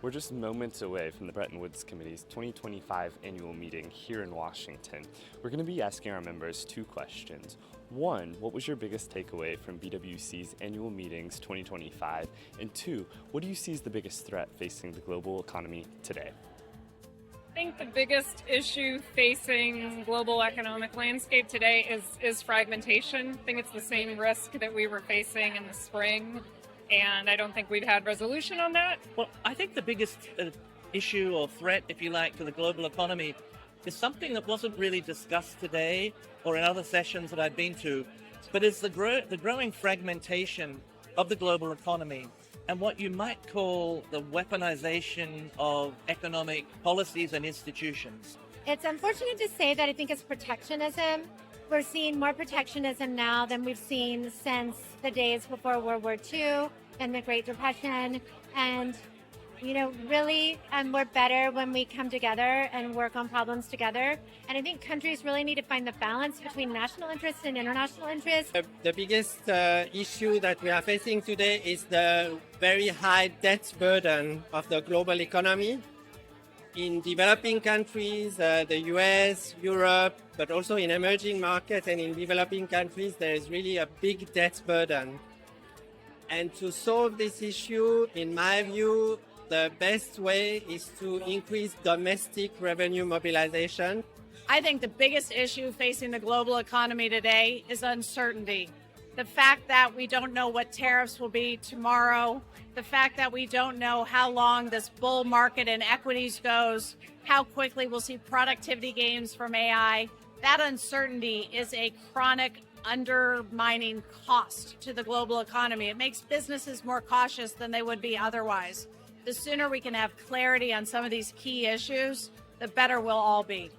We're just moments away from the Bretton Woods Committee's 2025 annual meeting here in Washington. We're going to be asking our members two questions. One, what was your biggest takeaway from BWC's annual meetings 2025? And two, what do you see as the biggest threat facing the global economy today? I think the biggest issue facing global economic landscape today is fragmentation. I think it's the same risk that we were facing in the spring, and I don't think we've had resolution on that. Well, I think the biggest issue or threat, if you like, to the global economy is something that wasn't really discussed today or in other sessions that I've been to, but it's the growing fragmentation of the global economy and what you might call the weaponization of economic policies and institutions. It's unfortunate to say that I think it's protectionism. We're seeing more protectionism now than we've seen since the days before World War II and the Great Depression. And, really, we're better when we come together and work on problems together. And I think countries really need to find the balance between national interests and international interests. The biggest issue that we are facing today is the very high debt burden of the global economy. In developing countries, the US, Europe, but also in emerging markets and in developing countries, there is really a big debt burden. And to solve this issue, in my view, the best way is to increase domestic revenue mobilization. I think the biggest issue facing the global economy today is uncertainty. The fact that we don't know what tariffs will be tomorrow, the fact that we don't know how long this bull market in equities goes, how quickly we'll see productivity gains from AI, that uncertainty is a chronic undermining cost to the global economy. It makes businesses more cautious than they would be otherwise. The sooner we can have clarity on some of these key issues, the better we'll all be.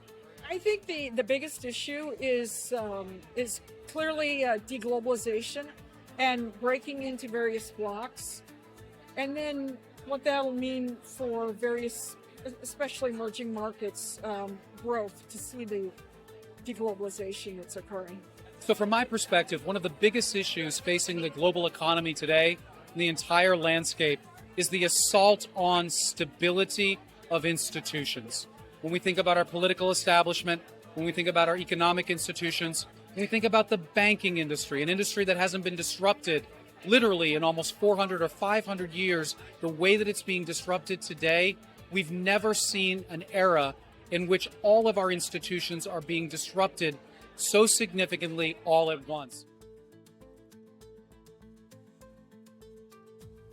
I think the biggest issue is clearly deglobalization and breaking into various blocks, and then what that'll mean for various, especially emerging markets, growth to see the deglobalization that's occurring. So from my perspective, one of the biggest issues facing the global economy today, and the entire landscape, is the assault on stability of institutions. When we think about our political establishment, when we think about our economic institutions, when we think about the banking industry, an industry that hasn't been disrupted literally in almost 400 or 500 years, the way that it's being disrupted today, we've never seen an era in which all of our institutions are being disrupted so significantly all at once.